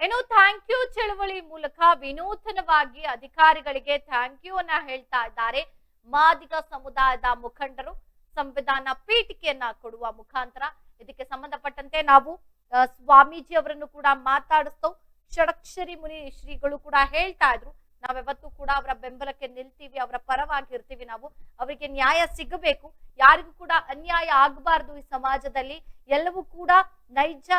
ಏನು thank you ಚಳವಳಿ ಮೂಲಕ ವಿನೂತನವಾಗಿ ಅಧಿಕಾರಿಗಳಿಗೆ ಥ್ಯಾಂಕ್ ಯು ಅನ್ನ ಹೇಳ್ತಾ ಇದ್ದಾರೆ ಮಾದಿಗ ಸಮುದಾಯದ ಮುಖಂಡರು. ಸಂವಿಧಾನ ಪೀಠಿಕೆಯನ್ನ ಕೊಡುವ ಮುಖಾಂತರ ಇದಕ್ಕೆ ಸಂಬಂಧಪಟ್ಟಂತೆ ನಾವು ಸ್ವಾಮೀಜಿ ಅವರನ್ನು ಕೂಡ ಮಾತಾಡಿಸ್ತೋ. ಷಡಕ್ಷರಿ ಮುನಿ ಶ್ರೀಗಳು ಕೂಡ ಹೇಳ್ತಾ ಇದ್ರು, ನಾವ್ಯಾವತ್ತೂ ಕೂಡ ಅವರ ಬೆಂಬಲಕ್ಕೆ ನಿಲ್ತೀವಿ, ಅವರ ಪರವಾಗಿರ್ತೀವಿ, ನಾವು ಅವರಿಗೆ ನ್ಯಾಯ ಸಿಗಬೇಕು, ಯಾರಿಗೂ ಕೂಡ ಅನ್ಯಾಯ ಆಗಬಾರ್ದು, ಈ ಸಮಾಜದಲ್ಲಿ ಎಲ್ಲವೂ ಕೂಡ ನೈಜ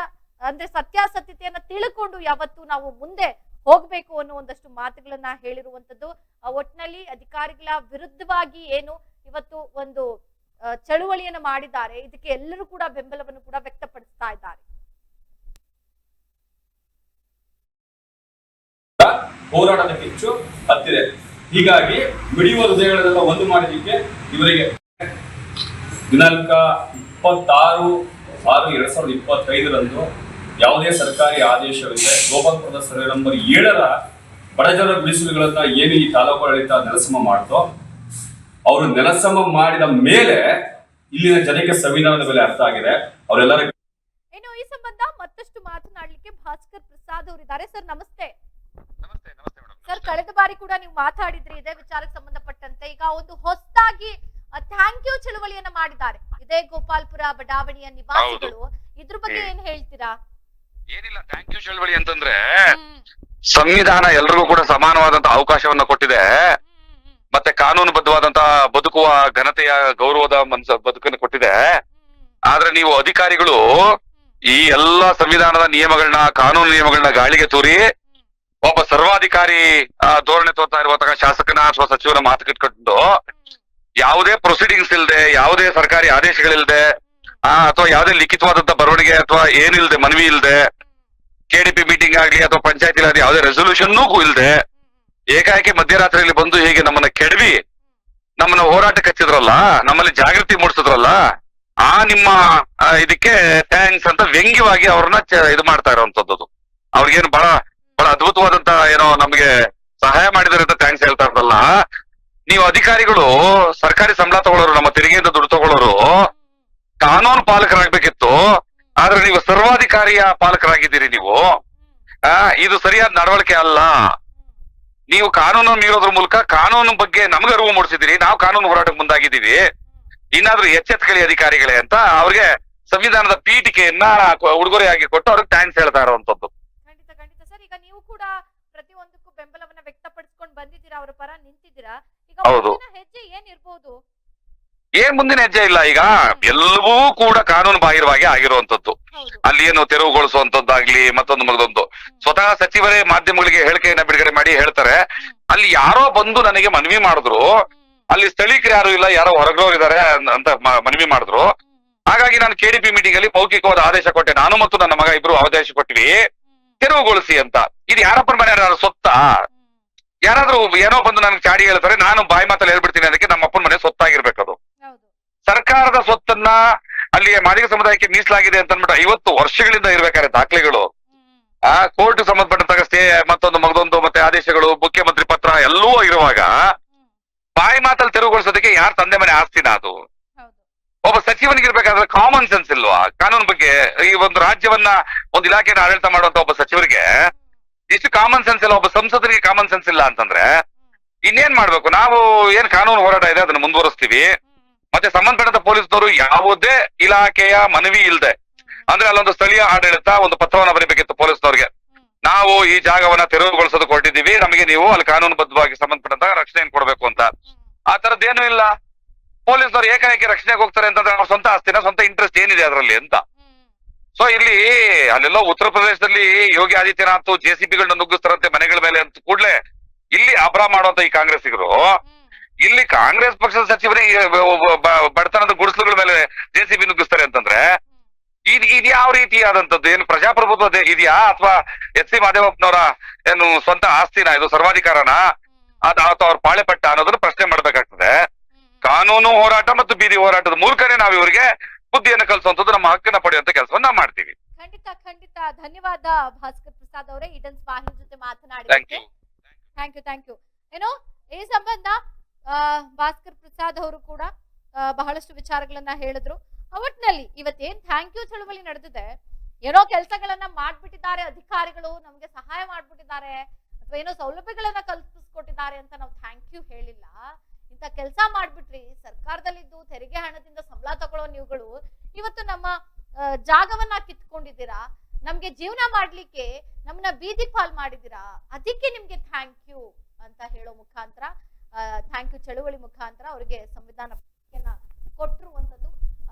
ಅಂದ್ರೆ ಸತ್ಯಾಸತ್ಯತೆಯನ್ನ ತಿಳ್ಕೊಂಡು ಯಾವತ್ತು ನಾವು ಮುಂದೆ ಹೋಗ್ಬೇಕು ಅನ್ನೋ ಒಂದಷ್ಟು ಮಾತುಗಳನ್ನ ಹೇಳಿರುವಂತದ್ದು. ಒಟ್ಟಿನಲ್ಲಿ ಅಧಿಕಾರಿಗಳ ವಿರುದ್ಧವಾಗಿ ಏನು ಇವತ್ತು ಒಂದು ಚಳುವಳಿಯನ್ನು ಮಾಡಿದ್ದಾರೆ, ಇದಕ್ಕೆ ಎಲ್ಲರೂ ಕೂಡ ಬೆಂಬಲವನ್ನು ಕೂಡ ವ್ಯಕ್ತಪಡಿಸ್ತಾ ಇದ್ದಾರೆ. ಹೋರಾಟದ ಕಿಚ್ಚು ಹತ್ತಿದೆ. ಹೀಗಾಗಿ ಮಿಡಿಯುವ ಹೃದಯಗಳನ್ನೆಲ್ಲ ಒಂದು ಮಾಡಿದ್ದಕ್ಕೆ ಇವರಿಗೆ ದಿನಾಂಕ 26/6/2025 ಯಾವುದೇ ಸರ್ಕಾರಿ ಆದೇಶವಿದೆ ಗೋಪಾಲ್ಪುರದ ಸರ್ವೆ ನಂಬರ್ 7ರ ಬಡಜನರ ಮೀಸಲುಗಳನ್ನ ಏನು ಈ ತಾಲೂಕು ಆಡಳಿತ ನೆಲಸಮ ಮಾಡ್ತೋ, ಅವರು ನೆಲಸಮ ಮಾಡಿದ ಮೇಲೆ ಇಲ್ಲಿನ ಜನಕ್ಕೆ ಸಂವಿಧಾನದ ಮೇಲೆ ಅರ್ಥ ಆಗಿದೆ. ಅವರೆಲ್ಲರ ಏನು ಈ ಸಂಬಂಧ ಮತ್ತಷ್ಟು ಮಾತನಾಡಲಿಕ್ಕೆ ಭಾಸ್ಕರ್ ಪ್ರಸಾದ್ ಅವರಿದ್ದಾರೆ. ಸರ್ ನಮಸ್ತೆ. ಸರ್, ಕಳೆದ ಬಾರಿ ಕೂಡ ನೀವು ಮಾತಾಡಿದ್ರಿ ಇದೇ ವಿಚಾರಕ್ಕೆ ಸಂಬಂಧಪಟ್ಟಂತೆ. ಈಗ ಒಂದು ಹೊಸದಾಗಿ ಥ್ಯಾಂಕ್ ಯು ಚಳವಳಿಯನ್ನ ಮಾಡಿದ್ದಾರೆ ಇದೇ ಗೋಪಾಲ್ಪುರ ಬಡಾವಣೆಯ ನಿವಾಸಿಗಳು. ಇದ್ರ ಬಗ್ಗೆ ಏನ್ ಹೇಳ್ತೀರಾ? ಏನಿಲ್ಲ, ಥ್ಯಾಂಕ್ ಯು ಚಳವಳಿ ಅಂತಂದ್ರೆ ಸಂವಿಧಾನ ಎಲ್ರಿಗೂ ಕೂಡ ಸಮಾನವಾದಂತ ಅವಕಾಶವನ್ನ ಕೊಟ್ಟಿದೆ, ಮತ್ತೆ ಕಾನೂನುಬದ್ಧವಾದಂತಹ ಬದುಕುವ ಘನತೆಯ ಗೌರವದ ಬದುಕನ್ನು ಕೊಟ್ಟಿದೆ. ಆದ್ರೆ ನೀವು ಅಧಿಕಾರಿಗಳು ಈ ಎಲ್ಲಾ ಸಂವಿಧಾನದ ನಿಯಮಗಳನ್ನ ಕಾನೂನು ನಿಯಮಗಳನ್ನ ಗಾಳಿಗೆ ತೂರಿ ಒಬ್ಬ ಸರ್ವಾಧಿಕಾರಿ ಧೋರಣೆ ತೋರ್ತಾ ಇರುವಂತಹ ಶಾಸಕನ ಅಥವಾ ಸಚಿವನ ಮಾತು ಕಟ್ಕೊಂಡು ಯಾವುದೇ ಪ್ರೊಸೀಡಿಂಗ್ಸ್ ಇಲ್ಲದೆ, ಯಾವುದೇ ಸರ್ಕಾರಿ ಆದೇಶಗಳಿಲ್ದೆ, ಅಥವಾ ಯಾವುದೇ ಲಿಖಿತವಾದಂತ ಬರವಣಿಗೆ ಅಥವಾ ಏನಿಲ್ದೆ, ಮನವಿ ಇಲ್ದೆ, ಕೆಡಿಪಿ ಮೀಟಿಂಗ್ ಆಗ್ಲಿ ಅಥವಾ ಪಂಚಾಯತಿ ಆಗ್ಲಿ ಯಾವುದೇ ರೆಸೊಲ್ಯೂಷನ್ನೂ ಇಲ್ದೆ ಏಕಾಏಕಿ ಮಧ್ಯರಾತ್ರಿಯಲ್ಲಿ ಬಂದು ಹೀಗೆ ನಮ್ಮನ್ನ ಕೆಡವಿ ನಮ್ಮನ್ನ ಹೋರಾಟಕ್ಕೆ ಹಚ್ಚಿದ್ರಲ್ಲ, ನಮ್ಮಲ್ಲಿ ಜಾಗೃತಿ ಮೂಡಿಸಿದ್ರಲ್ಲ, ನಿಮ್ಮ ಇದಕ್ಕೆ ಥ್ಯಾಂಕ್ಸ್ ಅಂತ ವ್ಯಂಗ್ಯವಾಗಿ ಅವ್ರನ್ನ ಇದು ಮಾಡ್ತಾ ಇರುವಂತದ್ದು. ಅವ್ರಿಗೇನು ಬಹಳ ಅದ್ಭುತವಾದಂತ ಏನೋ ನಮ್ಗೆ ಸಹಾಯ ಮಾಡಿದಾರೆ ಅಂತ ಥ್ಯಾಂಕ್ಸ್ ಹೇಳ್ತಾ ಇರಲ್ಲ. ನೀವು ಅಧಿಕಾರಿಗಳು ಸರ್ಕಾರಿ ಸಂಬಳ ತಗೊಳ್ಳೋರು, ನಮ್ಮ ತೆರಿಗೆಯಿಂದ ದುಡ್ಡು ತಗೊಳ್ಳೋರು ಕಾನೂನು ಪಾಲಕರಾಗ್ಬೇಕಿತ್ತು, ಆದ್ರೆ ನೀವು ಸರ್ವಾಧಿಕಾರಿಯ ಪಾಲಕರಾಗಿದ್ದೀರಿ. ನೀವು ಇದು ಸರಿಯಾದ ನಡವಳಿಕೆ ಅಲ್ಲ. ನೀವು ಕಾನೂನು ಮೀರೋದ್ರ ಮೂಲಕ ಕಾನೂನು ಬಗ್ಗೆ ನಮ್ಗೆ ಅರಿವು ಮೂಡಿಸಿದಿರಿ, ನಾವು ಕಾನೂನು ಹೋರಾಟಕ್ಕೆ ಮುಂದಾಗಿದ್ದೀವಿ, ಇನ್ನಾದ್ರೂ ಎಚ್ಚೆತ್ಕಳಿ ಅಧಿಕಾರಿಗಳೇ ಅಂತ ಅವ್ರಿಗೆ ಸಂವಿಧಾನದ ಪೀಠಿಕೆಯನ್ನ ಉಡುಗೊರೆಯಾಗಿ ಕೊಟ್ಟು ಅವ್ರಿಗೆ ಥ್ಯಾಂಕ್ಸ್ ಹೇಳ್ತಾ ಇರುವಂತದ್ದು. ಖಂಡಿತ ಖಂಡಿತ ಸರ್. ಈಗ ನೀವು ಕೂಡ ಪ್ರತಿಯೊಂದಕ್ಕೂ ಬೆಂಬಲವನ್ನ ವ್ಯಕ್ತಪಡಿಸ್ಕೊಂಡು ಬಂದಿದ್ದೀರಾ, ಅವರ ಪರ ನಿಂತಿದ್ದೀರಾ. ಈಗ ಮುಂದಿನ ಹೆಜ್ಜೆ ಏನಿರ್ಬೋದು? ಏನ್ ಮುಂದಿನ ಹೆಜ್ಜೆ ಇಲ್ಲ. ಈಗ ಎಲ್ಲವೂ ಕೂಡ ಕಾನೂನು ಬಾಹಿರವಾಗಿ ಆಗಿರುವಂತದ್ದು. ಅಲ್ಲಿ ಏನು ತೆರವುಗೊಳಿಸುವಂತದ್ದಾಗ್ಲಿ ಮತ್ತೊಂದು ಸ್ವತಃ ಸಚಿವರೇ ಮಾಧ್ಯಮಗಳಿಗೆ ಹೇಳಿಕೆಯನ್ನ ಬಿಡುಗಡೆ ಮಾಡಿ ಹೇಳ್ತಾರೆ, ಅಲ್ಲಿ ಯಾರೋ ಬಂದು ನನಗೆ ಮನವಿ ಮಾಡಿದ್ರು, ಅಲ್ಲಿ ಸ್ಥಳೀಕರು ಯಾರು ಇಲ್ಲ, ಯಾರೋ ಹೊರಗ್ರೋರು ಇದಾರೆ ಅಂತ ಮನವಿ ಮಾಡಿದ್ರು. ಹಾಗಾಗಿ ನಾನು ಕೆಡಿಪಿ ಮೀಟಿಂಗ್ ಅಲ್ಲಿ ಮೌಖಿಕವಾದ ಆದೇಶ ಕೊಟ್ಟೆ, ನಾನು ಮತ್ತು ನನ್ನ ಮಗ ಇಬ್ರು ಆದೇಶ ಕೊಟ್ಟಿವಿ ತೆರವುಗೊಳಿಸಿ ಅಂತ. ಇದು ಯಾರಪ್ಪನ ಮನೆ ಸೊತ್ತ? ಯಾರಾದ್ರೂ ಏನೋ ಬಂದು ನನಗೆ ಚಾಡಿ ಹೇಳ್ತಾರೆ, ನಾನು ಬಾಯಿ ಮಾತಲ್ಲಿ ಹೇಳ್ಬಿಡ್ತೀನಿ, ಅದಕ್ಕೆ ನಮ್ಮ ಅಪ್ಪನ ಮನೆ ಸೊತ್ತಾಗಿರ್ಬೇಕದು. ಸರ್ಕಾರದ ಸ್ವತ್ತನ್ನ ಅಲ್ಲಿ ಮಾದಿಗ ಸಮುದಾಯಕ್ಕೆ ಮೀಸಲಾಗಿದೆ ಅಂತ ಅಂದ್ಬಿಟ್ಟು 50 ವರ್ಷಗಳಿಂದ ಇರ್ಬೇಕಾದ್ರೆ ದಾಖಲೆಗಳು, ಕೋರ್ಟ್ ಸಂಬಂಧಪಟ್ಟಂತ ಸ್ಟೇ ಮತ್ತೊಂದು ಮತ್ತೆ ಆದೇಶಗಳು, ಮುಖ್ಯಮಂತ್ರಿ ಪತ್ರ ಎಲ್ಲವೂ ಇರುವಾಗ ಬಾಯಿ ಮಾತಲ್ಲಿ ತೆರವುಗೊಳಿಸೋದಕ್ಕೆ ಯಾರ ತಂದೆ ಮನೆ ಆಸ್ತಿನ ಅದು? ಒಬ್ಬ ಸಚಿವನಿಗೆ ಇರ್ಬೇಕಾದ್ರೆ ಕಾಮನ್ ಸೆನ್ಸ್ ಇಲ್ವಾ? ಕಾನೂನು ಬಗ್ಗೆ ಈ ಒಂದು ರಾಜ್ಯವನ್ನ ಒಂದು ಇಲಾಖೆನ ಆಡಳಿತ ಮಾಡುವಂತ ಒಬ್ಬ ಸಚಿವರಿಗೆ ಇಷ್ಟು ಕಾಮನ್ ಸೆನ್ಸ್ ಇಲ್ಲ, ಒಬ್ಬ ಸಂಸದರಿಗೆ ಕಾಮನ್ ಸೆನ್ಸ್ ಇಲ್ಲ ಅಂತಂದ್ರೆ ಇನ್ನೇನ್ ಮಾಡ್ಬೇಕು? ನಾವು ಏನ್ ಕಾನೂನು ಹೋರಾಟ ಇದೆ ಅದನ್ನ ಮುಂದುವರಿಸ್ತೀವಿ. ಮತ್ತೆ ಸಂಬಂಧಪಟ್ಟ ಪೊಲೀಸ್ನವರು ಯಾವುದೇ ಇಲಾಖೆಯ ಮನವಿ ಇಲ್ಲದೆ, ಅಂದ್ರೆ ಅಲ್ಲೊಂದು ಸ್ಥಳೀಯ ಆಡಳಿತ ಒಂದು ಪತ್ರವನ್ನ ಬರೀಬೇಕಿತ್ತು ಪೊಲೀಸ್ನವ್ರಿಗೆ, ನಾವು ಈ ಜಾಗವನ್ನ ತೆರವುಗೊಳಿಸೋದಕ್ಕೆ ಹೊರಟಿದ್ದೀವಿ, ನಮಗೆ ನೀವು ಅಲ್ಲಿ ಕಾನೂನುಬದ್ಧವಾಗಿ ಸಂಬಂಧಪಟ್ಟಂತ ರಕ್ಷಣೆಯನ್ನು ಕೊಡಬೇಕು ಅಂತ. ಆ ತರದ್ದೇನು ಇಲ್ಲ. ಪೊಲೀಸ್ನವ್ರು ಏಕಾಏಕಿ ರಕ್ಷಣೆಗೆ ಹೋಗ್ತಾರೆ ಅಂತಂದ್ರೆ ಅವ್ರ ಸ್ವಂತ ಆಸ್ತಿನ, ಸ್ವಂತ ಇಂಟ್ರೆಸ್ಟ್ ಏನಿದೆ ಅದರಲ್ಲಿ ಅಂತ. ಸೊ ಇಲ್ಲಿ ಅಲ್ಲೆಲ್ಲೋ ಉತ್ತರ ಪ್ರದೇಶದಲ್ಲಿ ಯೋಗಿ ಆದಿತ್ಯನಾಥ್ JCBಗಳನ್ನ ನುಗ್ಗಿಸ್ತಾರಂತೆ ಮನೆಗಳ ಮೇಲೆ ಅಂತ ಕೂಡ್ಲೆ ಇಲ್ಲಿ ಅಬ್ರಾ ಮಾಡುವಂತ ಈ ಕಾಂಗ್ರೆಸ್ಸಿಗರು ಇಲ್ಲಿ ಕಾಂಗ್ರೆಸ್ ಪಕ್ಷದ ಸಚಿವರೇ ಬಡತನದ ಗುಡಿಸಲುಗಳ ಮೇಲೆ JCB ನುಗ್ಗಿಸ್ತಾರೆ ಅಂತಂದ್ರೆ ಇದು ಯಾವ ರೀತಿಯಾದಂತದ್ದು? ಏನು ಪ್ರಜಾಪ್ರಭುತ್ವ ಇದೆಯಾ ಅಥವಾ SC ಮಾದೇವಪ್ಪನವರ ಏನು ಸ್ವಂತ ಆಸ್ತಿನ, ಇದು ಸರ್ವಾಧಿಕಾರನ ಅಥವಾ ಅವ್ರ ಪಾಳೆಪಟ್ಟ ಅನ್ನೋದನ್ನ ಪ್ರಶ್ನೆ ಮಾಡ್ಬೇಕಾಗ್ತದೆ. ಕಾನೂನು ಹೋರಾಟ ಮತ್ತು ಬೀದಿ ಹೋರಾಟದ ಮೂಲಕನೇ ನಾವು ಇವರಿಗೆ ಬುದ್ಧಿಯನ್ನು ಕಲಿಸುವಂತದ್ದು, ನಮ್ಮ ಹಕ್ಕನ್ನ ಪಡೆಯುವಂತ ಕೆಲಸವನ್ನ ನಾವು ಮಾಡ್ತೀವಿ. ಖಂಡಿತ ಖಂಡಿತ. ಧನ್ಯವಾದ ಭಾಸ್ಕರ್ ಪ್ರಸಾದ್ ಅವರೇ, ಈಡನ್ ಸ್ವಾಹಿನಿ ಜೊತೆ ಮಾತನಾಡಿದ್ದಕ್ಕೆ. Thank you. ಏನು ಈ ಸಂಬಂಧ ಭಾಸ್ಕರ್ ಪ್ರಸಾದ್ ಅವರು ಕೂಡ ಬಹಳಷ್ಟು ವಿಚಾರಗಳನ್ನ ಹೇಳಿದ್ರು. ಒಟ್ಟಿನಲ್ಲಿ ಇವತ್ತೇನ್ ಥ್ಯಾಂಕ್ ಯು ಚಳವಳಿ ನಡೆದಿದೆ, ಏನೋ ಕೆಲಸಗಳನ್ನ ಮಾಡ್ಬಿಟ್ಟಿದ್ದಾರೆ ಅಧಿಕಾರಿಗಳು, ನಮ್ಗೆ ಸಹಾಯ ಮಾಡ್ಬಿಟ್ಟಿದ್ದಾರೆ ಅಥವಾ ಏನೋ ಸೌಲಭ್ಯಗಳನ್ನ ಕಲ್ಪಿಸ್ಕೊಟ್ಟಿದ್ದಾರೆ ಅಂತ ನಾವು ಥ್ಯಾಂಕ್ ಯು ಹೇಳಿಲ್ಲ. ಇಂಥ ಕೆಲಸ ಮಾಡ್ಬಿಟ್ರಿ, ಸರ್ಕಾರದಲ್ಲಿದ್ದು ತೆರಿಗೆ ಹಣದಿಂದ ಸಂಬಳ ತಗೊಳ್ಳೋ ನೀವುಗಳು ಇವತ್ತು ನಮ್ಮ ಜಾಗವನ್ನ ಕಿತ್ಕೊಂಡಿದ್ದೀರಾ, ನಮ್ಗೆ ಜೀವನ ಮಾಡ್ಲಿಕ್ಕೆ ನಮ್ಮನ್ನ ಬೀದಿ ಪಾಲ್ ಮಾಡಿದ್ದೀರಾ, ಅದಕ್ಕೆ ನಿಮ್ಗೆ ಥ್ಯಾಂಕ್ ಯು ಅಂತ ಹೇಳೋ ಮುಖಾಂತರ, ಥ್ಯಾಂಕ್ ಯು ಚಳುವಳಿ ಮುಖಾಂತರ ಅವರಿಗೆ ಸಂವಿಧಾನ ಕೊಟ್ಟಿರುವಂತದ್ದು.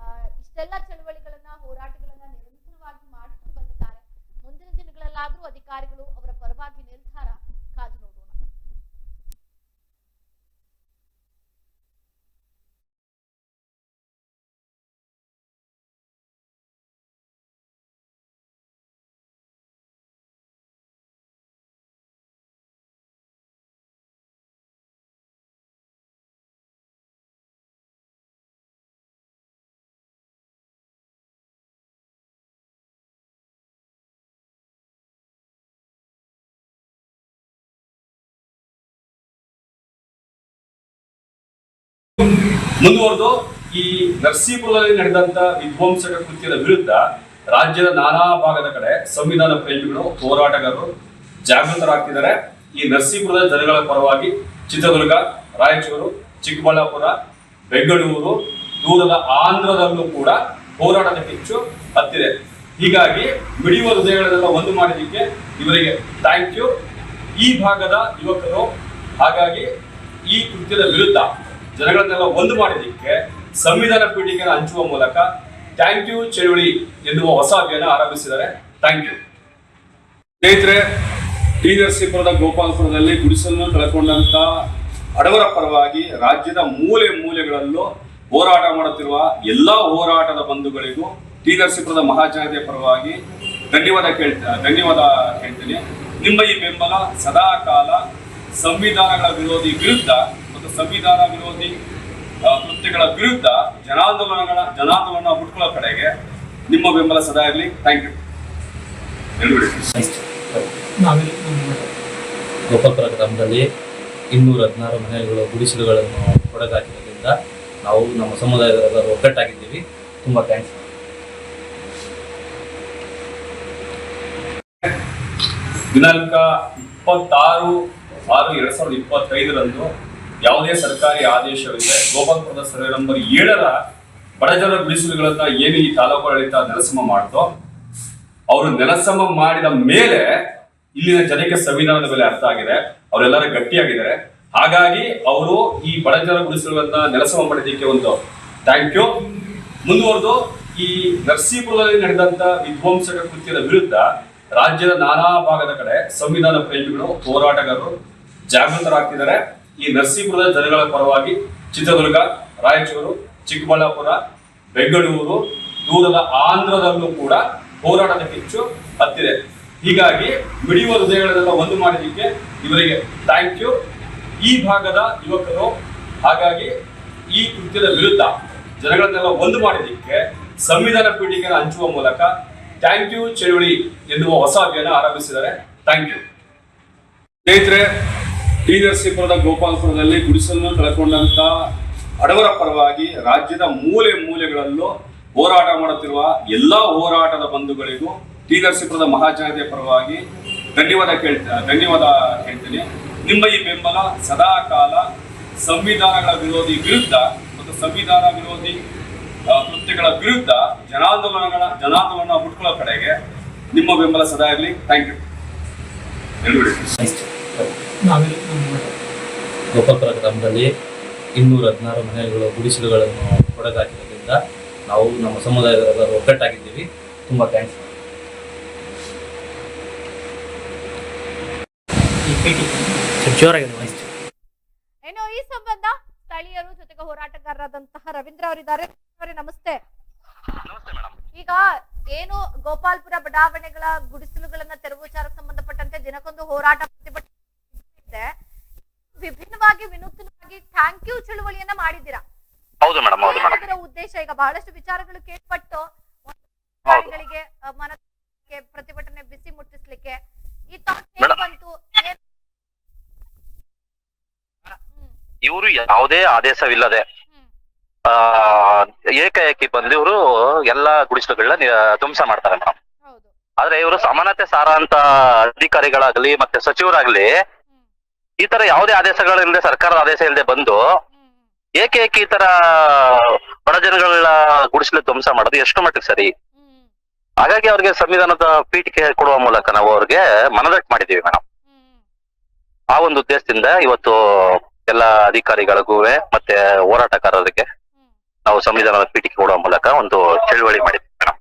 ಇಷ್ಟೆಲ್ಲ ಚಳುವಳಿಗಳನ್ನ ಹೋರಾಟಗಳನ್ನ ನಿರಂತರವಾಗಿ ಮಾಡ್ಕೊಂಡು ಬಂದಿದ್ದಾರೆ. ಮುಂದಿನ ದಿನಗಳಲ್ಲಾದ್ರೂ ಅಧಿಕಾರಿಗಳು ಅವರ ಪರವಾಗಿ ನಿರ್ಧಾರ ಕಾದು ನೋಡೋಣ. ಮುಂದುವರೆದು ಈ ನರಸೀಪುರದಲ್ಲಿ ನಡೆದಂತ ವಿಧ್ವಂಸಕ ಕೃತ್ಯದ ವಿರುದ್ಧ ರಾಜ್ಯದ ನಾನಾ ಭಾಗದ ಕಡೆ ಸಂವಿಧಾನ ಪ್ರೇಮಿಗಳು, ಹೋರಾಟಗಾರರು ಜಾಗೃತರಾಗ್ತಿದ್ದಾರೆ. ಈ ನರಸೀಪುರದ ಜನಗಳ ಪರವಾಗಿ ಚಿತ್ರದುರ್ಗ, ರಾಯಚೂರು, ಚಿಕ್ಕಬಳ್ಳಾಪುರ, ಬೆಂಗಳೂರು, ದೂರದ ಆಂಧ್ರದಲ್ಲೂ ಕೂಡ ಹೋರಾಟದ ಕಿಚ್ಚು ಹತ್ತಿದೆ. ಹೀಗಾಗಿ ಮಿಡಿಯುವ ಹೃದಯಗಳನ್ನೆಲ್ಲ ಒಂದು ಮಾಡಿದ್ದಕ್ಕೆ ಇವರಿಗೆ ಥ್ಯಾಂಕ್ ಯು. ಈ ಭಾಗದ ಯುವಕರು ಹಾಗಾಗಿ ಈ ಕೃತ್ಯದ ವಿರುದ್ಧ ಜನಗಳನ್ನೆಲ್ಲ ಒಂದು ಮಾಡಿದ್ದಕ್ಕೆ ಸಂವಿಧಾನ ಪೀಠಿಕೆಯನ್ನು ಹಂಚುವ ಮೂಲಕ ಥ್ಯಾಂಕ್ ಯು ಚಳುವಳಿ ಎನ್ನುವ ಹೊಸ ಅಭಿಯಾನ ಆರಂಭಿಸಿದ್ದಾರೆ. ಥ್ಯಾಂಕ್ ಯು ಸ್ನೇಹಿತರೆ. ಟಿ ನರಸೀಪುರದ ಗೋಪಾಲಪುರದಲ್ಲಿ ಗುಡಿಸಲನ್ನು ಕಳ್ಕೊಂಡಂತ ಬಡವರ ಪರವಾಗಿ ರಾಜ್ಯದ ಮೂಲೆ ಮೂಲೆಗಳಲ್ಲೂ ಹೋರಾಟ ಮಾಡುತ್ತಿರುವ ಎಲ್ಲಾ ಹೋರಾಟದ ಬಂಧುಗಳಿಗೂ ಟಿ ನರಸೀಪುರದ ಮಹಾಜನತೆಯ ಪರವಾಗಿ ಧನ್ಯವಾದ ಹೇಳ್ತೀನಿ. ನಿಮ್ಮ ಈ ಬೆಂಬಲ ಸದಾ ಕಾಲ ಸಂವಿಧಾನಗಳ ವಿರುದ್ಧ ಮತ್ತು ಸಂವಿಧಾನ ವಿರೋಧಿ ಕೃತ್ಯಗಳ ವಿರುದ್ಧ ಜನಾಂದೋಲನ ಹುಟ್ಕೊಳ್ಳೋ ಕಡೆಗೆ ನಿಮ್ಮ ಬೆಂಬಲ ಸದಾ ಇರಲಿ. Thank you. ಗೋಪಾಲಪುರ ಗ್ರಾಮದಲ್ಲಿ 216 ಮನೆಗಳು ಗುಡಿಸಲುಗಳನ್ನು ಹೊಡೆದಾಕಿರೋದ್ರಿಂದ ನಾವು ನಮ್ಮ ಸಮುದಾಯದವರೆಲ್ಲರೂ ಒಗ್ಗಟ್ಟಾಗಿದ್ದೀವಿ. ತುಂಬ ಥ್ಯಾಂಕ್ಸ್. ದಿನಾಂಕ 26/6/2025 ಯಾವುದೇ ಸರ್ಕಾರಿ ಆದೇಶವಿದೆ ಗೋಪಾಲಪುರದ ಸರ್ವೆ ನಂಬರ್ 7ರ ಬಡಜನರ ಗುಡಿಸಲುಗಳನ್ನ ಏನು ಈ ತಾಲೂಕು ಆಡಳಿತ ನೆಲಸಮ ಮಾಡ್ತೋ, ಅವರು ನೆಲಸಮ ಮಾಡಿದ ಮೇಲೆ ಇಲ್ಲಿನ ಜನಕ್ಕೆ ಸಂವಿಧಾನದ ಬೆಲೆ ಅರ್ಥ ಆಗಿದೆ, ಅವರೆಲ್ಲರೂ ಗಟ್ಟಿಯಾಗಿದ್ದಾರೆ. ಹಾಗಾಗಿ ಅವರು ಈ ಬಡಜನರ ಗುಡಿಸಲುಗಳನ್ನ ನೆಲಸಮ ಮಾಡಿದ್ದಕ್ಕೆ ಒಂದು ಥ್ಯಾಂಕ್ ಯು. ಮುಂದುವರೆದು ಈ ನರಸೀಪುರದಲ್ಲಿ ನಡೆದಂತ ವಿಧ್ವಂಸಕ ಕೃತ್ಯದ ವಿರುದ್ಧ ರಾಜ್ಯದ ನಾನಾ ಭಾಗದ ಕಡೆ ಸಂವಿಧಾನ ಪ್ರೇಮಿಗಳು, ಹೋರಾಟಗಾರರು ಜಾಗೃತರಾಗ್ತಿದ್ದಾರೆ. ಈ ನರಸೀಪುರದ ಜನಗಳ ಪರವಾಗಿ ಚಿತ್ರದುರ್ಗ, ರಾಯಚೂರು, ಚಿಕ್ಕಬಳ್ಳಾಪುರ, ಬೆಂಗಳೂರು, ದೂರದ ಆಂಧ್ರದಲ್ಲೂ ಕೂಡ ಹೋರಾಟದ ಕಿಚ್ಚು ಹತ್ತಿದೆ. ಹೀಗಾಗಿ ಮಿಡಿಯುವ ಹೃದಯಗಳನ್ನೆಲ್ಲ ಒಂದು ಮಾಡಿದ್ದಕ್ಕೆ ಇವರಿಗೆ ಥ್ಯಾಂಕ್ ಯು. ಈ ಭಾಗದ ಯುವಕರು ಹಾಗಾಗಿ ಈ ಕೃತ್ಯದ ವಿರುದ್ಧ ಜನಗಳನ್ನೆಲ್ಲ ಒಂದು ಮಾಡಿದ್ದಕ್ಕೆ ಸಂವಿಧಾನ ಪೀಠಿಕೆಯನ್ನು ಹಂಚುವ ಮೂಲಕ ಥ್ಯಾಂಕ್ ಯು ಚಳುವಳಿ ಎನ್ನುವ ಹೊಸ ಅಭಿಯಾನ ಆರಂಭಿಸಿದ್ದಾರೆ. ಥ್ಯಾಂಕ್ ಯು ಸ್ನೇಹಿತರೆ. ಟಿ ನರಸೀಪುರದ ಗೋಪಾಲಪುರದಲ್ಲಿ ಗುಡಿಸಲನ್ನು ಕಳ್ಕೊಂಡಂತ ಬಡವರ ಪರವಾಗಿ ರಾಜ್ಯದ ಮೂಲೆ ಮೂಲೆಗಳಲ್ಲೂ ಹೋರಾಟ ಮಾಡುತ್ತಿರುವ ಎಲ್ಲಾ ಹೋರಾಟದ ಬಂಧುಗಳಿಗೂ ಟಿ ನರಸೀಪುರದ ಮಹಾಜನತೆಯ ಪರವಾಗಿ ಧನ್ಯವಾದ ಹೇಳ್ತೀನಿ. ನಿಮ್ಮ ಈ ಬೆಂಬಲ ಸದಾ ಕಾಲ ಸಂವಿಧಾನಗಳ ವಿರುದ್ಧ ಮತ್ತು ಸಂವಿಧಾನ ವಿರೋಧಿ ಕೃತ್ಯಗಳ ವಿರುದ್ಧ ಜನಾಂದೋಲನ ಹುಟ್ಕೊಳ್ಳೋ ಕಡೆಗೆ ನಿಮ್ಮ ಬೆಂಬಲ ಸದಾ ಇರಲಿ. Thank you. ಗೋಪಾಲಪುರ ಗ್ರಾಮದಲ್ಲಿ 216 ಮನೆಗಳು ಗುಡಿಸಲುಗಳನ್ನು ಹೊಡೆದಾಕಿರೋದ್ರಿಂದ ನಾವು ನಮ್ಮ ಸಮುದಾಯದವರೆಲ್ಲರೂ ಒಗ್ಗಟ್ಟಾಗಿದ್ದೀವಿ. ತುಂಬ ಥ್ಯಾಂಕ್ಸ್. ಏನು ಈ ಸಂಬಂಧ ಸ್ಥಳೀಯರು ಜೊತೆಗೆ ಹೋರಾಟಗಾರರಾದಂತಹ ರವೀಂದ್ರ ಅವರಿದ್ದಾರೆ. ನಮಸ್ತೆ. ಈಗ ಏನು ಗೋಪಾಲ್ಪುರ ಬಡಾವಣೆಗಳ ಗುಡಿಸಲುಗಳನ್ನ ತೆರವು ವಿಚಾರಕ್ಕೆ ಸಂಬಂಧಪಟ್ಟಂತೆ ದಿನಕ್ಕೊಂದು ಹೋರಾಟ ಪ್ರತಿಭಟನೆ ವಿಭಿನ್ನವಾಗಿ ವಿನೂತನವಾಗಿ ಥ್ಯಾಂಕ್ ಯು ಚಳುವಳಿಯನ್ನ ಮಾಡಿದ್ದೀರಾ. ಹೌದು ಮೇಡಮ್, ಹೌದು ಮೇಡಮ್. ಅದರ ಉದ್ದೇಶ ಈಗ ಬಹಳಷ್ಟು ವಿಚಾರಗಳು ಕೇಳ್ಪಟ್ಟು ಮನಕ್ಕೆ ಪ್ರತಿಭಟನೆ ಬಿಸಿ ಮುಟ್ಟಿಸ್ಲಿಕ್ಕೆ ಈ ಥಾಟ್ ಬಂತು. ಇವರು ಯಾವುದೇ ಆದೇಶವಿಲ್ಲದೆ ಏಕಾಏಕಿ ಬಂದು ಇವರು ಎಲ್ಲಾ ಗುಡಿಸಲುಗಳನ್ನ ಧ್ವಂಸ ಮಾಡ್ತಾರೆ ಮೇಡಮ್. ಹೌದು. ಆದ್ರೆ ಇವರು ಸಮಾನತೆ ಸಾರ ಅಂತ ಅಧಿಕಾರಿಗಳಾಗ್ಲಿ ಮತ್ತೆ ಸಚಿವರಾಗ್ಲಿ ಈ ತರ ಯಾವುದೇ ಆದೇಶಗಳಿಲ್ಲದೆ ಸರ್ಕಾರದ ಆದೇಶ ಇಲ್ಲದೆ ಬಂದು ಏಕೆ ಈ ತರ ಬಡ ಜನಗಳ ಗುಡಿಸಲು ಧ್ವಂಸ ಮಾಡೋದು ಎಷ್ಟು ಮಟ್ಟಿಗೆ ಸರಿ? ಹಾಗಾಗಿ ಅವ್ರಿಗೆ ಸಂವಿಧಾನದ ಪೀಠಿಕೆ ಕೊಡುವ ಮೂಲಕ ನಾವು ಅವ್ರಿಗೆ ಮನದಟ್ಟು ಮಾಡಿದೀವಿ ಮೇಡಮ್. ಆ ಒಂದು ಉದ್ದೇಶದಿಂದ ಇವತ್ತು ಎಲ್ಲ ಅಧಿಕಾರಿಗಳಿಗೂ ಮತ್ತೆ ಹೋರಾಟಗಾರರಿಗೆ ನಾವು ಸಂವಿಧಾನದ ಪೀಠಿಕೆ ಕೊಡುವ ಮೂಲಕ ಒಂದು ಚಳುವಳಿ ಮಾಡಿದ್ವಿ ಮೇಡಮ್.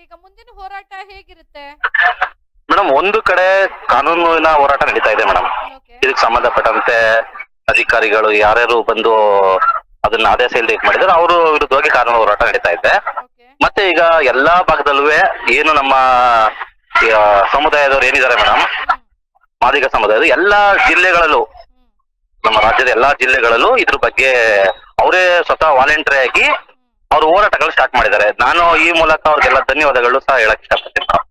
ಈಗ ಮುಂದಿನ ಹೋರಾಟ ಹೇಗಿರುತ್ತೆ ಮೇಡಮ್? ಒಂದು ಕಡೆ ಕಾನೂನಿನ ಹೋರಾಟ ನಡೀತಾ ಇದೆ ಮೇಡಮ್. ಇದಕ್ಕೆ ಸಂಬಂಧಪಟ್ಟಂತೆ ಅಧಿಕಾರಿಗಳು ಯಾರ್ಯಾರು ಬಂದು ಅದನ್ನ ಆದೇಶ ಇಲ್ಲದೆ ಮಾಡಿದ್ರೆ ಅವರು ವಿರುದ್ಧವಾಗಿ ಕಾನೂನು ಹೋರಾಟ ನಡೀತಾ ಇದೆ. ಮತ್ತೆ ಈಗ ಎಲ್ಲಾ ಭಾಗದಲ್ಲೂ ಏನು ನಮ್ಮ ಸಮುದಾಯದವ್ರು ಏನಿದ್ದಾರೆ ಮೇಡಮ್, ಮಾದಿಗ ಸಮುದಾಯದ ಎಲ್ಲಾ ಜಿಲ್ಲೆಗಳಲ್ಲೂ, ನಮ್ಮ ರಾಜ್ಯದ ಎಲ್ಲಾ ಜಿಲ್ಲೆಗಳಲ್ಲೂ ಇದ್ರ ಬಗ್ಗೆ ಅವರೇ ಸ್ವತಃ ವಾಲಂಟರಿ ಆಗಿ ಅವ್ರ ಹೋರಾಟಗಳು ಸ್ಟಾರ್ಟ್ ಮಾಡಿದ್ದಾರೆ. ನಾನು ಈ ಮೂಲಕ ಅವ್ರಿಗೆಲ್ಲ ಧನ್ಯವಾದಗಳು ಸಹ ಹೇಳಕ್ ಇಷ್ಟಪಡ್ತೀನಿ ಮೇಡಮ್.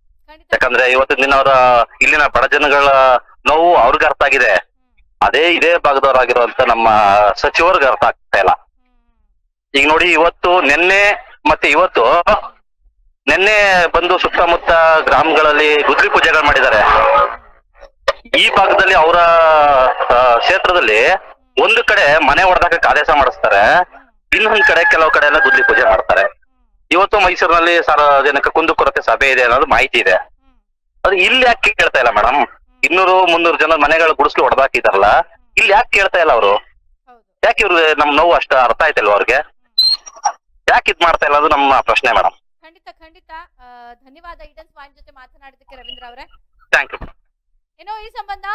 ಯಾಕಂದ್ರೆ ಇವತ್ತಿನ ದಿನ ಅವರ ಇಲ್ಲಿನ ಬಡ ಜನಗಳ ನೋವು ಅವ್ರಿಗೆ ಅರ್ಥ ಆಗಿದೆ. ಇದೇ ಭಾಗದವರಾಗಿರುವಂತ ನಮ್ಮ ಸಚಿವರಿಗೆ ಅರ್ಥ ಆಗ್ತಾ ಇಲ್ಲ. ಈಗ ನೋಡಿ, ಇವತ್ತು ನಿನ್ನೆ ಬಂದು ಸುತ್ತಮುತ್ತ ಗ್ರಾಮಗಳಲ್ಲಿ ಗುದ್ಲಿ ಪೂಜೆಗಳು ಮಾಡಿದ್ದಾರೆ. ಈ ಭಾಗದಲ್ಲಿ ಅವರ ಕ್ಷೇತ್ರದಲ್ಲಿ ಒಂದು ಕಡೆ ಮನೆ ಹೊಡೆದಾಕಕ್ಕೆ ಆದೇಶ ಮಾಡಿಸ್ತಾರೆ, ಇನ್ನೊಂದ್ ಕಡೆ ಕೆಲವು ಕಡೆ ಎಲ್ಲ ಗುದ್ಲಿ ಪೂಜೆ ಮಾಡ್ತಾರೆ. ಇವತ್ತು ಮೈಸೂರಿನಲ್ಲಿ ಸಾರ್ವಜನಿಕ ಕುಂದುಕೊರತೆ ಸಭೆ ಇದೆ ಅನ್ನೋದು ಮಾಹಿತಿ ಇದೆ. ಅದು ಇಲ್ಲಿ ಯಾಕೆ ಕೇಳ್ತಾ ಇಲ್ಲ ಮೇಡಮ್? 200-300 ಜನ ಮನೆಗಳು ಗುಡಿಸ್ಲು ಹೊಡೆದಾಕಿದಾರಲ್ಲ, ಇಲ್ಲಿ ಯಾಕೆ ಕೇಳ್ತಾ ಇಲ್ಲ ಅವರು? ಯಾಕೆ ಇವ್ರಿಗೆ ನಮ್ ನೋವು ಅಷ್ಟ ಅರ್ಥ ಆಯ್ತಲ್ವ ಅವ್ರಿಗೆ? ಯಾಕೆ ಇದ್ ಮಾಡ್ತಾ ಇಲ್ಲ ಅದು ನಮ್ಮ ಪ್ರಶ್ನೆ ಮೇಡಮ್. ಖಂಡಿತ ಧನ್ಯವಾದ ಈಡನ್ ಪಾಯಿಂಟ್ ಜೊತೆ ಮಾತನಾಡಿದಕ್ಕೆ ರವೀಂದ್ರ ಅವರೇ. Thank you. ಏನೋ ಈ ಸಂಬಂಧ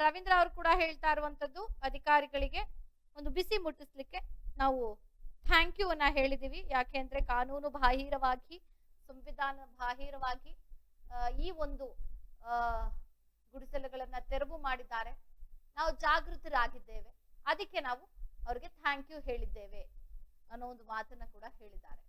ರವೀಂದ್ರ ಅವರು ಕೂಡ ಹೇಳ್ತಾ ಇರುವಂತದ್ದು, ಅಧಿಕಾರಿಗಳಿಗೆ ಒಂದು ಬಿಸಿ ಮುಟ್ಟಿಸ್ಲಿಕ್ಕೆ ನಾವು ಥ್ಯಾಂಕ್ ಯು ಅನ್ನ ಹೇಳಿದೀವಿ. ಯಾಕೆ ಅಂದ್ರೆ ಕಾನೂನು ಬಾಹಿರವಾಗಿ, ಸಂವಿಧಾನ ಬಾಹಿರವಾಗಿ ಈ ಒಂದು ಗುಡಿಸಲುಗಳನ್ನ ತೆರವು ಮಾಡಿದ್ದಾರೆ. ನಾವು ಜಾಗೃತರಾಗಿದ್ದೇವೆ, ಅದಕ್ಕೆ ನಾವು ಅವ್ರಿಗೆ ಥ್ಯಾಂಕ್ ಯು ಹೇಳಿದ್ದೇವೆ ಅನ್ನೋ ಒಂದು ಮಾತನ್ನ ಕೂಡ ಹೇಳಿದ್ದಾರೆ.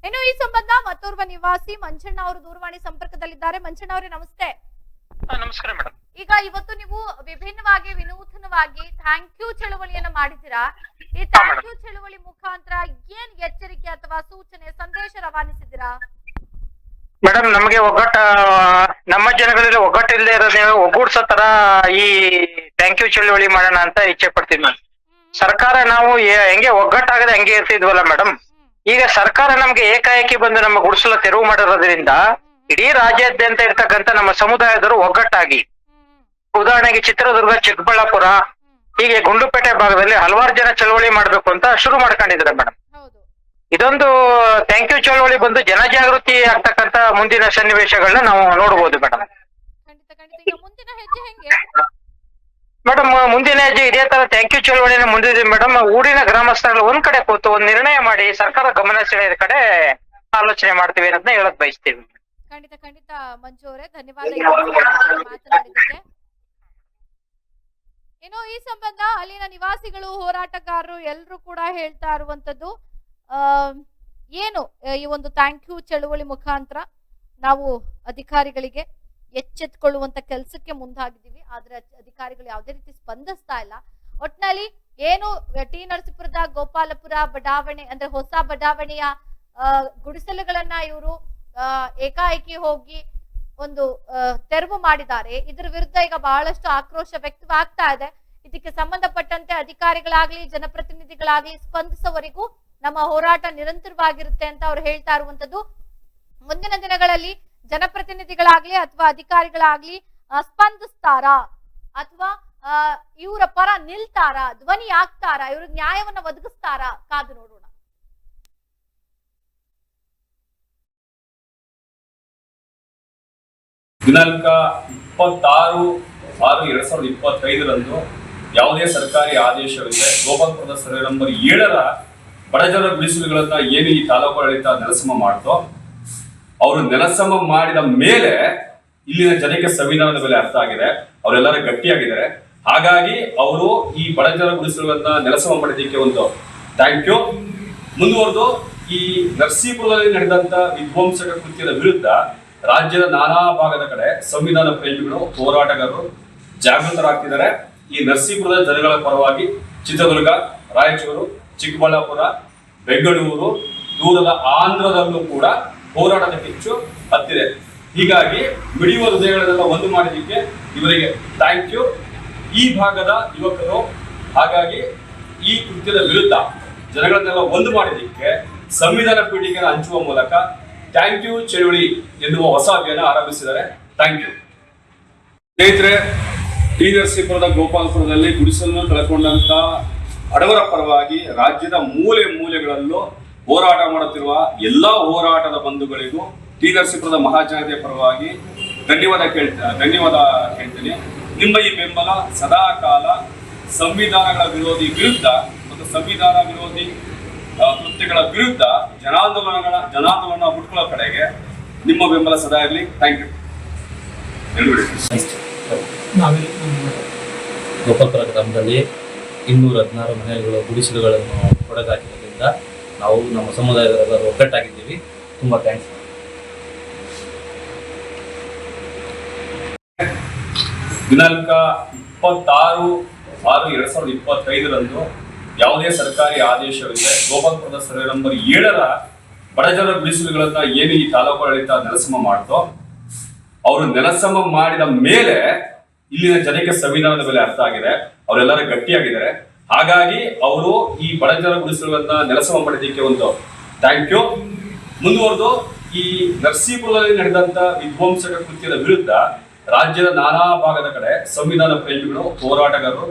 ಇನ್ನು ಈ ಸಂಬಂಧ ಮತ್ತೋರ್ವ ನಿವಾಸಿ ಮಂಜಣ್ಣ ಅವರು ದೂರವಾಣಿ ಸಂಪರ್ಕದಲ್ಲಿದ್ದಾರೆ. ಮಂಜಣ್ಣ ಅವರೇ ನಮಸ್ತೆ. ನಮಸ್ಕಾರ ಮೇಡಮ್. ಈಗ ಇವತ್ತು ನೀವು ವಿಭಿನ್ನವಾಗಿ ವಿನೂತನವಾಗಿ ಥ್ಯಾಂಕ್ ಯು ಚಳವಳಿಯನ್ನ ಮಾಡಿದ್ದೀರಾ. ಈ ಥ್ಯಾಂಕ್ ಯು ಚಳವಳಿ ಮುಖಾಂತರ ಏನ್ ಎಚ್ಚರಿಕೆ ಅಥವಾ ಸೂಚನೆ ಸಂದೇಶ ರವಾನಿಸಿದ್ದೀರಾ? ಮೇಡಮ್, ನಮಗೆ ನಮ್ಮ ಜನಗಳಲ್ಲಿ ಒಗ್ಗಟ್ಟಿಲ್ಲದೆ ಇರೋದೇ ಒಗ್ಗೂಡ್ಸೋ ತರ ಈ ಥ್ಯಾಂಕ್ ಯು ಚಳವಳಿ ಮಾಡೋಣ ಅಂತ ಇಚ್ಛೆ ಪಡ್ತೀವಿ ಮೇಡಮ್. ಸರ್ಕಾರ ನಾವು ಹೆಂಗೆ ಒಗ್ಗಟ್ಟಾಗದೆ ಹಂಗೆ ಇರ್ತಿದ್ವಲ್ಲ ಮೇಡಮ್, ಈಗ ಸರ್ಕಾರ ನಮ್ಗೆ ಏಕಾಏಕಿ ಬಂದು ನಮ್ಮ ಗುಡಿಸಲ ತೆರವು ಮಾಡಿರೋದ್ರಿಂದ ಇಡೀ ರಾಜ್ಯಾದ್ಯಂತ ಇರ್ತಕ್ಕಂಥ ನಮ್ಮ ಸಮುದಾಯದವರು ಒಗ್ಗಟ್ಟಾಗಿ, ಉದಾಹರಣೆಗೆ ಚಿತ್ರದುರ್ಗ, ಚಿಕ್ಕಬಳ್ಳಾಪುರ, ಹೀಗೆ ಗುಂಡ್ಲುಪೇಟೆ ಭಾಗದಲ್ಲಿ ಹಲವಾರು ಜನ ಚಳವಳಿ ಮಾಡ್ಬೇಕು ಅಂತ ಶುರು ಮಾಡ್ಕೊಂಡಿದ್ದಾರೆ ಮೇಡಮ್. ಇದೊಂದು ಥ್ಯಾಂಕ್ ಯು ಚಳವಳಿ ಬಂದು ಜನಜಾಗೃತಿ ಆಗ್ತಕ್ಕಂತ ಮುಂದಿನ ಸನ್ನಿವೇಶಗಳನ್ನ ನಾವು ನೋಡಬಹುದು ಮೇಡಮ್. ಮೇಡಮ್, ಮುಂದಿನ ಹೆಜ್ಜೆ ಇದೇ ತರ ಥ್ಯಾಂಕ್ ಯು ಚಳವಳಿನ ಮುಂದಿದೆ ಮೇಡಮ್. ಊರಿನ ಗ್ರಾಮಸ್ಥರು ಒಂದ್ ಕಡೆ ಕೂತು ಒಂದು ನಿರ್ಣಯ ಮಾಡಿ ಸರ್ಕಾರ ಗಮನ ಸೆಳೆದ ಕಡೆ ಆಲೋಚನೆ ಮಾಡ್ತೀವಿ ಅನ್ನೋದನ್ನ ಹೇಳಕ್ ಬಯಸ್ತೀವಿ. ಖಂಡಿತ ಮಂಜು ಅವರೇ, ಧನ್ಯವಾದ ಮಾತನಾಡಿದ್ದಕ್ಕೆ. ಏನೋ ಈ ಸಂಬಂಧ ಅಲ್ಲಿನ ನಿವಾಸಿಗಳು, ಹೋರಾಟಗಾರರು ಎಲ್ಲರೂ ಕೂಡ ಹೇಳ್ತಾ ಇರುವಂತದ್ದು ಏನು, ಈ ಒಂದು ಥ್ಯಾಂಕ್ ಯು ಚಳುವಳಿ ಮುಖಾಂತರ ನಾವು ಅಧಿಕಾರಿಗಳಿಗೆ ಎಚ್ಚೆತ್ಕೊಳ್ಳುವಂತ ಕೆಲಸಕ್ಕೆ ಮುಂದಾಗಿದ್ದೀವಿ. ಆದ್ರೆ ಅಧಿಕಾರಿಗಳು ಯಾವುದೇ ರೀತಿ ಸ್ಪಂದಿಸ್ತಾ ಇಲ್ಲ. ಒಟ್ನಲ್ಲಿ ಏನು ಟಿ ನರಸೀಪುರದ ಗೋಪಾಲಪುರ ಬಡಾವಣೆ ಅಂದ್ರೆ ಹೊಸ ಬಡಾವಣೆಯ ಗುಡಿಸಲುಗಳನ್ನ ಇವರು ಏಕಾಏಕಿ ಹೋಗಿ ಒಂದು ತೆರವು ಮಾಡಿದ್ದಾರೆ. ಇದರ ವಿರುದ್ಧ ಈಗ ಬಹಳಷ್ಟು ಆಕ್ರೋಶ ವ್ಯಕ್ತವಾಗ್ತಾ ಇದೆ. ಇದಕ್ಕೆ ಸಂಬಂಧಪಟ್ಟಂತೆ ಅಧಿಕಾರಿಗಳಾಗ್ಲಿ ಜನಪ್ರತಿನಿಧಿಗಳಾಗ್ಲಿ ಸ್ಪಂದಿಸುವವರೆಗೂ ನಮ್ಮ ಹೋರಾಟ ನಿರಂತರವಾಗಿರುತ್ತೆ ಅಂತ ಅವ್ರು ಹೇಳ್ತಾ ಇರುವಂತದ್ದು. ಮುಂದಿನ ದಿನಗಳಲ್ಲಿ ಜನಪ್ರತಿನಿಧಿಗಳಾಗ್ಲಿ ಅಥವಾ ಅಧಿಕಾರಿಗಳಾಗ್ಲಿ ಸ್ಪಂದಿಸ್ತಾರಾ ಅಥವಾ ಇವರ ಪರ ನಿಲ್ತಾರಾ, ಧ್ವನಿ ಆಗ್ತಾರಾ, ಇವ್ರಿಗೆ ನ್ಯಾಯವನ್ನ ಒದಗಿಸ್ತಾರಾ? ಕಾದು ನೋಡೋಣ. ದಿನಾಂಕ 26/6/2025 ಯಾವುದೇ ಸರ್ಕಾರಿ ಆದೇಶವಿದೆ ಗೋಪಾಲಪುರದ ಸರ್ವೆ ನಂಬರ್ 7ರ ಬಡಜನರ ಗುಡಿಸಲುಗಳನ್ನ ಏನು ಈ ತಾಲೂಕು ಆಡಳಿತ ನೆಲಸಮ ಮಾಡ್ತೋ, ಅವರು ನೆಲಸಮ ಮಾಡಿದ ಮೇಲೆ ಇಲ್ಲಿನ ಜನಕ್ಕೆ ಸಂವಿಧಾನದ ಮೇಲೆ ಅರ್ಥ ಆಗಿದೆ, ಅವರೆಲ್ಲರೂ ಗಟ್ಟಿಯಾಗಿದ್ದಾರೆ. ಹಾಗಾಗಿ ಅವರು ಈ ಬಡಜನರ ಗುಡಿಸಲುಗಳನ್ನ ನೆಲಸಮ ಮಾಡಿದ್ದಕ್ಕೆ ಒಂದು ಥ್ಯಾಂಕ್ ಯು. ಮುಂದುವರೆದು ಈ ನರಸೀಪುರದಲ್ಲಿ ನಡೆದಂತ ವಿಧ್ವಂಸಕ ಕೃತ್ಯದ ವಿರುದ್ಧ ರಾಜ್ಯದ ನಾನಾ ಭಾಗದ ಕಡೆ ಸಂವಿಧಾನ ಪ್ರೇಮಿಗಳು, ಹೋರಾಟಗಾರರು ಜಾಗೃತರಾಗ್ತಿದ್ದಾರೆ. ಈ ನರಸೀಪುರದ ಜನಗಳ ಪರವಾಗಿ ಚಿತ್ರದುರ್ಗ, ರಾಯಚೂರು, ಚಿಕ್ಕಬಳ್ಳಾಪುರ, ಬೆಂಗಳೂರು, ದೂರದ ಆಂಧ್ರದಲ್ಲೂ ಕೂಡ ಹೋರಾಟದ ಕಿಚ್ಚು ಹತ್ತಿದೆ. ಹೀಗಾಗಿ ಮಿಡಿಯುವ ಹೃದಯಗಳನ್ನೆಲ್ಲ ಒಂದು ಮಾಡಿದ್ದಕ್ಕೆ ಇವರಿಗೆ ಥ್ಯಾಂಕ್ ಯು. ಈ ಭಾಗದ ಯುವಕರು ಹಾಗಾಗಿ ಈ ಕೃತ್ಯದ ವಿರುದ್ಧ ಜನಗಳನ್ನೆಲ್ಲ ಒಂದು ಮಾಡಿದ್ದಕ್ಕೆ ಸಂವಿಧಾನ ಪೀಠಿಕೆಯನ್ನು ಹಂಚುವ ಮೂಲಕ ಥ್ಯಾಂಕ್ ಯು ಚಳುವಳಿ ಎನ್ನುವ ಹೊಸ ಅಭಿಯಾನ ಆರಂಭಿಸಿದ್ದಾರೆ. Thank you. ಸ್ನೇಹಿತರೆ, ಟಿ ನರಸೀಪುರದ ಗೋಪಾಲಪುರದಲ್ಲಿ ಗುಡಿಸಲನ್ನು ಕಳ್ಕೊಂಡಂತ ಬಡವರ ಪರವಾಗಿ ರಾಜ್ಯದ ಮೂಲೆ ಮೂಲೆಗಳಲ್ಲೂ ಹೋರಾಟ ಮಾಡುತ್ತಿರುವ ಎಲ್ಲಾ ಹೋರಾಟದ ಬಂಧುಗಳಿಗೂ ಟಿ ನರಸೀಪುರದ ಮಹಾಜನತೆಯ ಪರವಾಗಿ ಧನ್ಯವಾದ ಹೇಳ್ತೀನಿ. ನಿಮ್ಮ ಈ ಬೆಂಬಲ ಸದಾ ಕಾಲ ಸಂವಿಧಾನಗಳ ವಿರುದ್ಧ ಮತ್ತು ಸಂವಿಧಾನ ವಿರೋಧಿ ಕೃತ್ಯಗಳ ವಿರುದ್ಧ ಜನಾಂದೋಲನ ಹುಟ್ಕೊಳ್ಳೋ ಕಡೆಗೆ ನಿಮ್ಮ ಬೆಂಬಲ ಸದಾ ಇರಲಿ. Thank you. ಗೋಪಾಲಪುರ ಗ್ರಾಮದಲ್ಲಿ 216 ಮನೆಗಳ ಗುಡಿಸಲುಗಳನ್ನು ಹೊಡೆದಾಕಿರೋದ್ರಿಂದ ನಾವು ನಮ್ಮ ಸಮುದಾಯದವರೆಲ್ಲರೂ ಒಗ್ಗಟ್ಟಾಗಿದ್ದೀವಿ. ತುಂಬ ಥ್ಯಾಂಕ್ಸ್. ದಿನಾಂಕ 26/6/2025 ಯಾವುದೇ ಸರ್ಕಾರಿ ಆದೇಶವಿದೆ ಗೋಪಾಲಪುರದ ಸರ್ವೆ ನಂಬರ್ 7ರ ಬಡಜನರ ಗುಡಿಸಲುಗಳನ್ನ ಏನು ಈ ತಾಲೂಕು ಆಡಳಿತ ನೆಲಸಮ ಮಾಡ್ತೋ, ಅವರು ನೆಲಸಮ ಮಾಡಿದ ಮೇಲೆ ಇಲ್ಲಿನ ಜನಕ್ಕೆ ಸಂವಿಧಾನದ ಮೇಲೆ ಅರ್ಥ ಆಗಿದೆ, ಅವರೆಲ್ಲರೂ ಗಟ್ಟಿಯಾಗಿದ್ದಾರೆ. ಹಾಗಾಗಿ ಅವರು ಈ ಬಡಜನರ ಗುಡಿಸಲುಗಳನ್ನ ನೆಲಸಮ ಮಾಡಿದ್ದಕ್ಕೆ ಒಂದು ಥ್ಯಾಂಕ್ ಯು. ಮುಂದುವರೆದು ಈ ನರಸೀಪುರದಲ್ಲಿ ನಡೆದಂತ ವಿಧ್ವಂಸಕ ಕೃತ್ಯದ ವಿರುದ್ಧ ರಾಜ್ಯದ ನಾನಾ ಭಾಗದ ಕಡೆ ಸಂವಿಧಾನ ಪ್ರೇಮಿಗಳು, ಹೋರಾಟಗಾರರು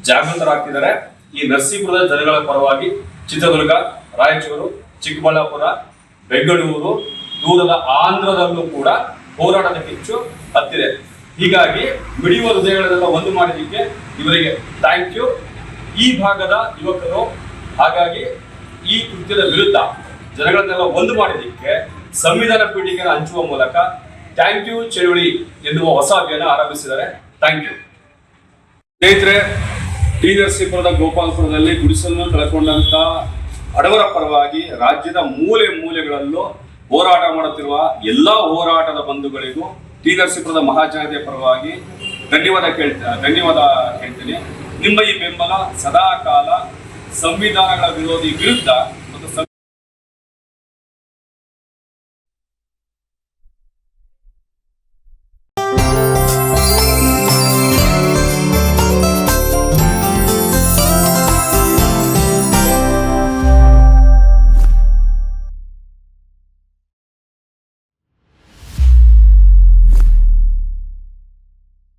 ಜಾಗೃತರಾಗ್ತಿದ್ದಾರೆ. ಈ ನರಸೀಪುರದ ಜನಗಳ ಪರವಾಗಿ ಚಿತ್ರದುರ್ಗ, ರಾಯಚೂರು, ಚಿಕ್ಕಬಳ್ಳಾಪುರ, ಬೆಂಗಳೂರು, ದೂರದ ಆಂಧ್ರದಲ್ಲೂ ಕೂಡ ಹೋರಾಟದ ಕಿಚ್ಚು ಹತ್ತಿದೆ. ಹೀಗಾಗಿ ಮಿಡಿಯುವ ಹೃದಯಗಳನ್ನೆಲ್ಲ ಒಂದು ಮಾಡಿದ್ದಕ್ಕೆ ಇವರಿಗೆ ಥ್ಯಾಂಕ್ ಯು. ಈ ಭಾಗದ ಯುವಕರು ಹಾಗಾಗಿ ಈ ಕೃತ್ಯದ ವಿರುದ್ಧ ಜನಗಳನ್ನೆಲ್ಲ ಒಂದು ಮಾಡಿದ್ದಕ್ಕೆ ಸಂವಿಧಾನ ಪೀಠಿಕೆಯನ್ನು ಹಂಚುವ ಮೂಲಕ ಥ್ಯಾಂಕ್ ಯು ಚಳುವಳಿ ಎನ್ನುವ ಹೊಸ ಅಭಿಯಾನ ಆರಂಭಿಸಿದ್ದಾರೆ. Thank you. ಸ್ನೇಹಿತರೆ, ಟಿ ನರಸೀಪುರದ ಗೋಪಾಲಪುರದಲ್ಲಿ ಗುಡಿಸಲನ್ನು ಕಳ್ಕೊಂಡಂತ ಬಡವರ ಪರವಾಗಿ ರಾಜ್ಯದ ಮೂಲೆ ಮೂಲೆಗಳಲ್ಲೂ ಹೋರಾಟ ಮಾಡುತ್ತಿರುವ ಎಲ್ಲಾ ಹೋರಾಟದ ಬಂಧುಗಳಿಗೂ ಟಿ ನರಸೀಪುರದ ಮಹಾಜನತೆಯ ಪರವಾಗಿ ಧನ್ಯವಾದ ಹೇಳ್ತೀನಿ. ನಿಮ್ಮ ಈ ಬೆಂಬಲ ಸದಾ ಕಾಲ ಸಂವಿಧಾನಗಳ ವಿರೋಧಿ ವಿರುದ್ಧ